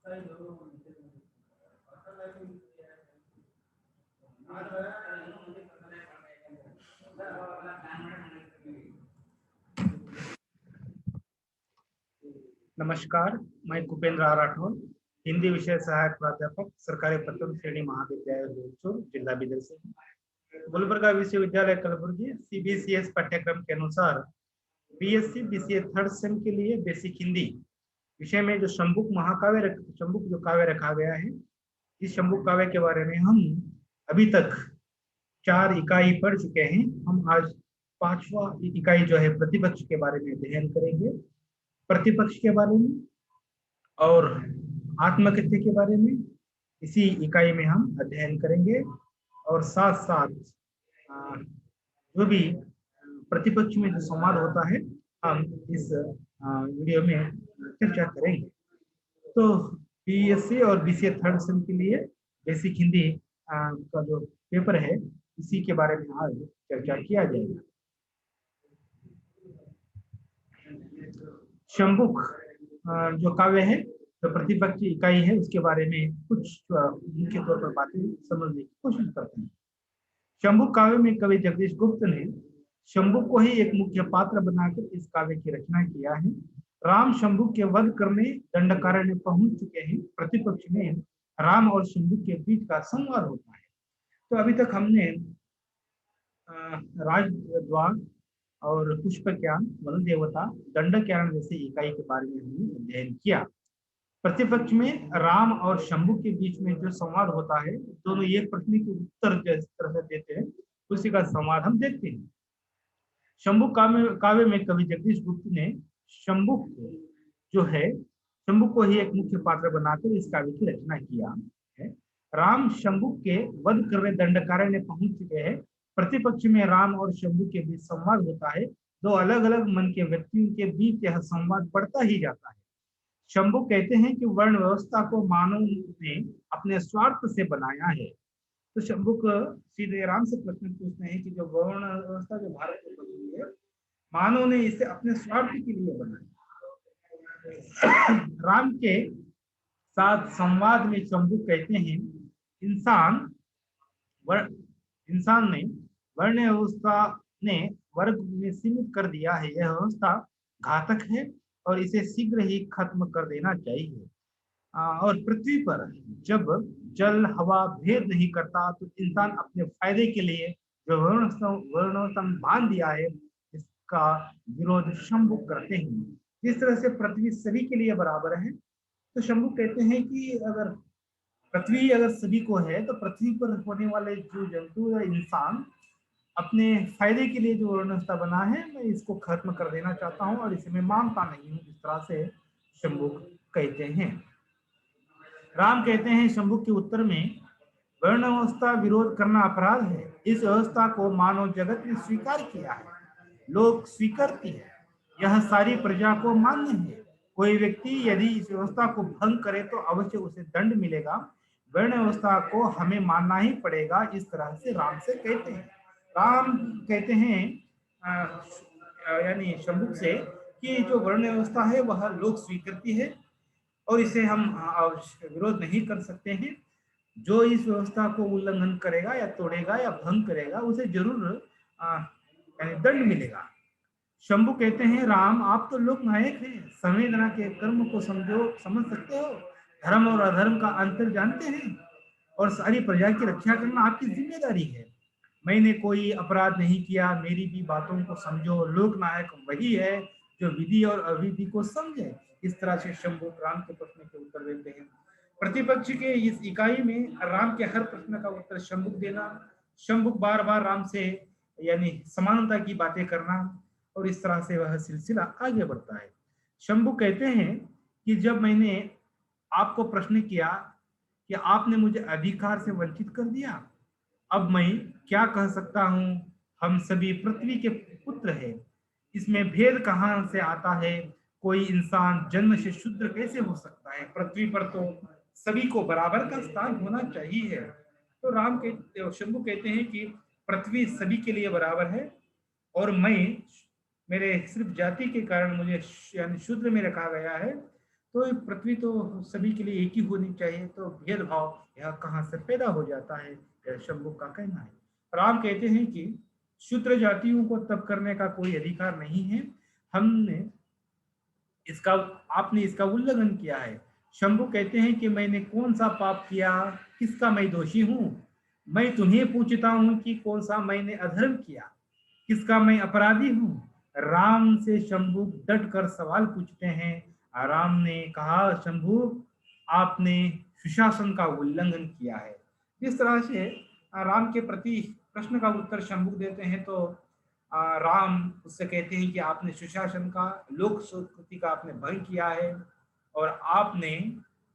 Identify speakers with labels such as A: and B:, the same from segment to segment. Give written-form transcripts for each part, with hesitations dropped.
A: नमस्कार, मैं कुपेंद्र आर राठौर, हिंदी विषय सहायक प्राध्यापक, सरकारी प्रथम श्रेणी महाविद्यालय जोधपुर, जिला बीदर से। गुलबर्गा विश्वविद्यालय कलबुर्गी CBCS पाठ्यक्रम के अनुसार BSc BCA थर्ड सेम के लिए बेसिक हिंदी विषय में जो शंबुक जो काव्य रखा गया है, इस शंबुक काव्य के बारे में हम अभी तक 4 इकाई पढ़ चुके हैं। हम आज 5वां इकाई जो है प्रतिपक्ष के बारे में अध्ययन करेंगे। प्रतिपक्ष के बारे में और आत्मकथ्य के बारे में इसी इकाई में हम अध्ययन करेंगे और साथ साथ जो भी प्रतिपक्ष में जो संवाद होता है हम इस वीडियो में चर्चा करेंगे। तो BSc और BCA थर्ड सेम के लिए बेसिक हिंदी का जो पेपर है इसी के बारे में आज चर्चा किया जाएगा। शंबुक जो काव्य है तो प्रतिपक्ष इकाई है, उसके बारे में कुछ मुख्य तौर पर बातें समझने की कोशिश करते हैं। शंबुक काव्य में कवि जगदीश गुप्त ने शंबुक को ही एक मुख्य पात्र बनाकर इस काव्य की रचना किया है। राम शंबुक के वध करने दंडकारण्य पहुंच चुके हैं। प्रतिपक्ष में राम और शंबुक के बीच का संवाद होता है। तो अभी तक हमने राजद्वार और पुष्पज्ञान, वन देवता, दंडकारण्य जैसे इकाई के बारे में हमने अध्ययन किया। प्रतिपक्ष में राम और शंबुक के बीच में जो संवाद होता है, दोनों एक प्रश्न के उत्तर जिस तरह से देते हैं उसी का संवाद हम देखते हैं। शंबुक काव्य में कवि जगदीश गुप्त ने शंबुक को ही एक मुख्य पात्र बनाकर इस काव्य की रचना किया है। राम शंबुक के वध करने दंडकारण्य पहुंच चुके हैं। प्रतिपक्ष में राम और शंबुक के बीच संवाद होता है। दो अलग अलग मन के व्यक्तियों के बीच यह संवाद बढ़ता ही जाता है। शंबुक कहते हैं कि वर्ण व्यवस्था को मानव ने अपने स्वार्थ से बनाया है। तो शंबुक सीधे राम से प्रश्न पूछते हैं कि जो वर्ण व्यवस्था जो भारत में बनी है, मानव ने इसे अपने स्वार्थ के लिए बनाया। राम के साथ संवाद में शंबुक कहते हैं इंसान ने वर्ण व्यवस्था ने वर्ग में सीमित कर दिया है। यह व्यवस्था घातक है और इसे शीघ्र ही खत्म कर देना चाहिए। और पृथ्वी पर जब जल हवा भेद नहीं करता तो इंसान अपने फायदे के लिए जो वर्ण बांध दिया है इसका विरोध शंबुक करते हैं। जिस तरह से पृथ्वी सभी के लिए बराबर है, तो शंबुक कहते हैं कि अगर पृथ्वी अगर सभी को है तो पृथ्वी पर होने वाले जो जंतु या इंसान अपने फायदे के लिए जो व्यवस्था बना है, मैं इसको खत्म कर देना चाहता हूं और इसे मैं मानता नहीं हूं। इस तरह से शंबुक कहते हैं। राम कहते हैं शंबुक के उत्तर में वर्ण व्यवस्था विरोध करना अपराध है। इस व्यवस्था को मानव जगत ने स्वीकार किया है, लोग स्वीकारती है, यह सारी प्रजा को मान्य है। कोई व्यक्ति यदि इस व्यवस्था को भंग करे तो अवश्य उसे दंड मिलेगा। वर्ण व्यवस्था को हमें मानना ही पड़ेगा। इस तरह से राम से कहते हैं। राम कहते हैं यानी शंबुक से कि जो वर्ण व्यवस्था है वह लोग स्वीकृति है और इसे हम विरोध नहीं कर सकते हैं। जो इस व्यवस्था को उल्लंघन करेगा या तोड़ेगा या भंग करेगा उसे जरूर यानी दंड मिलेगा। शंभु कहते हैं राम आप तो लोक नायक हैं, संवेदना के कर्म को समझ सकते हो, धर्म और अधर्म का अंतर जानते हैं और सारी प्रजा की रक्षा करना आपकी जिम्मेदारी है। मैंने कोई अपराध नहीं किया, मेरी भी बातों को समझो। लोक नायक वही है जो विधि और अविधि को समझे। इस तरह से शंभु राम के प्रश्न के उत्तर देते हैं। प्रतिपक्ष के इस इकाई में राम के हर प्रश्न का उत्तर शंभुक देना, शंभुक बार बार राम से यानी समानता की बातें करना और इस तरह से वह सिलसिला आगे बढ़ता है। शंभु कहते हैं कि जब मैंने आपको प्रश्न किया कि आपने मुझे अधिकार से वंचित कर दिया, अब मैं क्या कह सकता हूं? हम सभी पृथ्वी के पुत्र हैं, इसमें भेद कहां से आता है? कोई इंसान जन्म से शूद्र कैसे हो सकता है? पृथ्वी पर तो सभी को बराबर का स्थान होना चाहिए। तो राम के शंभु कहते हैं कि पृथ्वी सभी के लिए बराबर है और मैं मेरे सिर्फ जाति के कारण मुझे यानी शूद्र में रखा गया है। तो ये पृथ्वी तो सभी के लिए एक ही होनी चाहिए, तो भेदभाव यह कहाँ से पैदा हो जाता है, यह शंभु का कहना है। राम कहते हैं कि शूद्र जातियों को तप करने का कोई अधिकार नहीं है, हमने इसका आपने इसका उल्लंघन किया है। शंभु कहते हैं कि मैंने कौन सा पाप किया, किसका मैं दोषी हूँ? मैं तुम्हें पूछता हूँ कि कौन सा मैंने अधर्म किया, किसका मैं अपराधी हूँ? राम से शंभु डट कर सवाल पूछते हैं। राम ने कहा, शंभु आपने सुशासन का उल्लंघन किया है। जिस तरह से राम के प्रति प्रश्न का उत्तर शंभु देते हैं, तो राम उससे कहते हैं कि आपने सुशासन का, लोक संस्कृति का आपने भंग किया है और आपने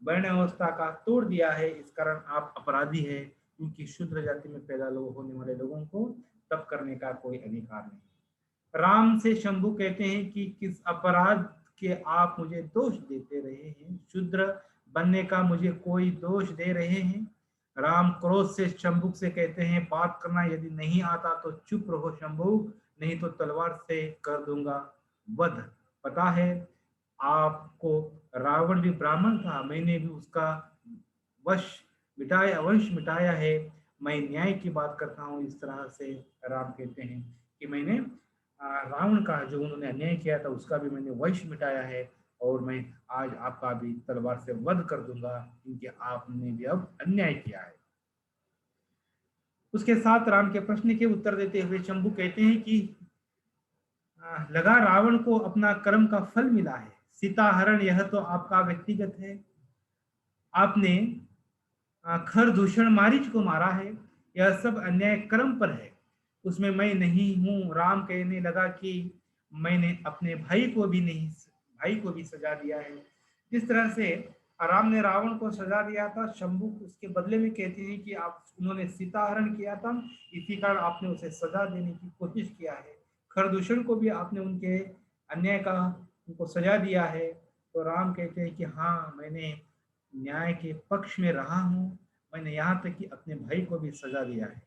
A: वर्ण व्यवस्था का तोड़ दिया है, इस कारण आप अपराधी है, क्योंकि शूद्र जाति में पैदा होने वाले लोगों को तप करने का कोई अधिकार नहीं। राम से शंभु कहते हैं कि किस अपराध के आप मुझे दोष देते रहे हैं, शूद्र बनने का मुझे कोई दोष दे रहे हैं। राम क्रोध से शंभु से कहते हैं, बात करना यदि नहीं आता तो चुप रहो शंभु, नहीं तो तलवार से कर दूंगा वध। पता है आपको, रावण भी ब्राह्मण था, मैंने भी उसका वंश मिटाया है, मैं न्याय की बात करता हूँ। इस तरह से राम कहते हैं कि मैंने रावण का जो उन्होंने अन्याय किया था उसका भी मैंने वंश मिटाया है, और मैं आज आपका भी तलवार से वध कर दूंगा, क्योंकि आपने भी अब अन्याय किया है। उसके साथ राम के प्रश्न के उत्तर देते हुए शंभु कहते हैं कि लगा रावण को अपना कर्म का फल मिला है, सीता हरण यह तो आपका व्यक्तिगत है, आपने खर दूषण मारीच को मारा है, यह सब अन्याय कर्म पर है, उसमें मैं नहीं हूं। राम कहने लगा कि मैंने अपने भाई को भी सजा दिया है। जिस तरह से राम ने रावण को सजा दिया था, शंभु उसके बदले में कहते हैं कि आप उन्होंने सीता हरण किया था, इसी कारण आपने उसे सजा देने की कोशिश किया है। खरदूषण को भी आपने उनके अन्याय का उनको सजा दिया है। तो राम कहते हैं कि हाँ, मैंने न्याय के पक्ष में रहा हूं, मैंने यहाँ तक कि अपने भाई को भी सजा दिया है।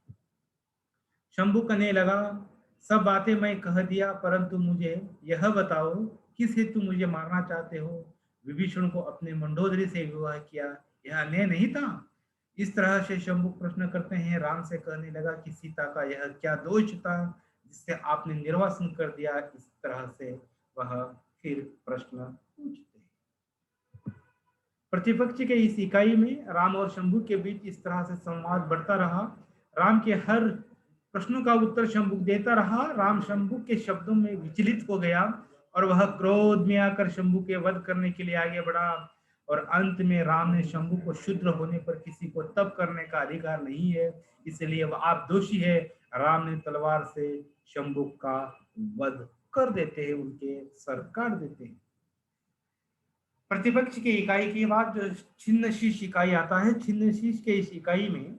A: शंभु कहने लगा, सब बातें मैं कह दिया, परंतु मुझे यह बताओ किस हेतु मुझे मारना चाहते हो? विभीषण को अपने मंडोदरी से विवाह किया, यह अन्याय नहीं था? इस तरह से शंभु प्रश्न करते हैं। राम से कहने लगा कि सीता का यह क्या दोष था जिससे आपने निर्वासन कर दिया? इस तरह से वह फिर प्रश्न पूछते हैं। प्रतिपक्ष के इस इकाई में राम और शंभु के बीच इस तरह से संवाद बढ़ता रहा। राम के हर प्रश्नों का उत्तर शंभु देता रहा। राम शंभु के शब्दों में विचलित हो गया और वह क्रोध में आकर शंभु के वध करने के लिए आगे बढ़ा। और अंत में राम ने शंभु को शूद्र होने पर किसी को तप करने का अधिकार नहीं है, इसलिए वह आप दोषी है। राम ने तलवार से शंभु का वध कर देते हैं, उनके सर काट देते हैं। प्रतिपक्ष की इकाई के बाद जो छिन्न शीश इकाई आता है, छिन्न शीश के इस इकाई में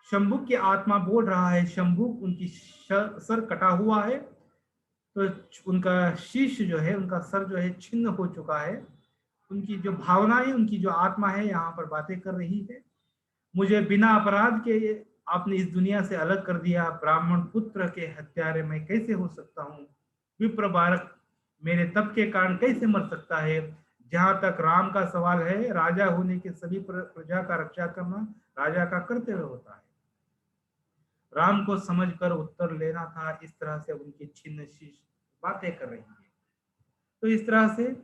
A: शंभु की आत्मा बोल रहा है। शंभु उनकी सर कटा हुआ है, तो उनका शीश जो है, उनका सर जो है छिन्न हो चुका है। उनकी जो भावनाएं, उनकी जो आत्मा है यहाँ पर बातें कर रही है। मुझे बिना अपराध के आपने इस दुनिया से अलग कर दिया, ब्राह्मण पुत्र के हत्यारे मैं कैसे हो सकता हूँ? विप्र बालक मेरे तप के कारण कैसे मर सकता है? जहां तक राम का सवाल है, राजा होने के सभी प्रजा का रक्षा करना राजा का कर्तव्य होता है। राम को समझकर उत्तर लेना था। इस तरह से उनकी छिन्न शीश बातें कर रही है। तो इस तरह से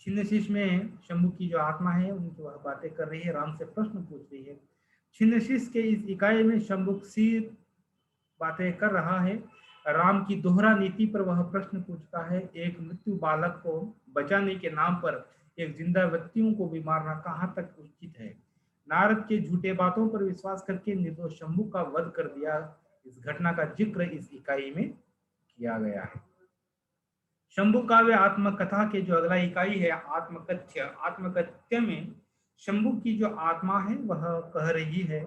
A: छिन्न शीश में शंभु की जो आत्मा है उनकी वह बातें कर रही है, राम से प्रश्न पूछ रही है। छिन्न शीश के इस इकाई में शंभु सी बातें कर रहा है। राम की दोहरा नीति पर वह प्रश्न पूछता है। एक मृत्यु बालक को बचाने के नाम पर एक जिंदा व्यक्तियों को भी मारना कहाँ तक उचित है? नारद के झूठे बातों पर विश्वास करके निर्दोष शंभु का वध कर दिया। इस घटना का जिक्र इस इकाई में किया गया है। शंभु काव्य आत्मकथा के जो अगला इकाई है आत्मकथ्य, आत्मकथ्य में शंभु की जो आत्मा है वह कह रही है।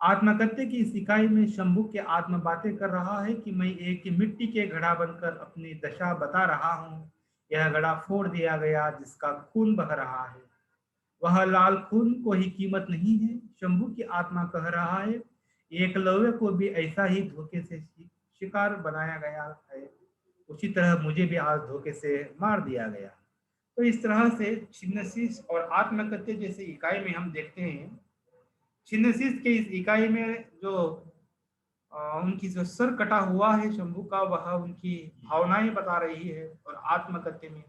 A: आत्मकथ्य की इस इकाई में शंभु के आत्म बातें कर रहा है कि मैं एक मिट्टी के घड़ा बनकर अपनी दशा बता रहा हूँ। यह घड़ा फोड़ दिया गया जिसका खून बह रहा है, वह लाल खून को ही कीमत नहीं है। शंभु की आत्मा कह रहा है, एकलव्य को भी ऐसा ही धोखे से शिकार बनाया गया है, उसी तरह मुझे भी आज धोखे से मार दिया गया। तो इस तरह से छिन्नशीष और आत्मकथ्य जैसे इकाई में हम देखते हैं, छिन्नशीष के इस इकाई में जो उनकी जो सर कटा हुआ है शंभू का, वह उनकी भावनाएं बता रही है। और आत्मकथ्य में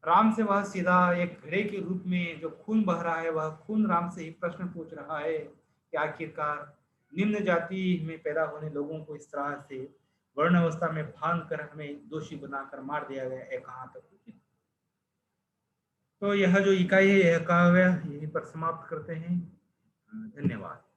A: राम से वह सीधा एक घड़े के रूप में जो खून बह रहा है, वह खून राम से ही प्रश्न पूछ रहा है कि आखिरकार निम्न जाति में पैदा होने लोगों को इस तरह से वर्ण अवस्था में भांग कर हमें दोषी बनाकर मार दिया गया है, कहाँ तक उचित। तो यह जो इकाई है, यह काव्य यहीं पर समाप्त करते हैं। धन्यवाद।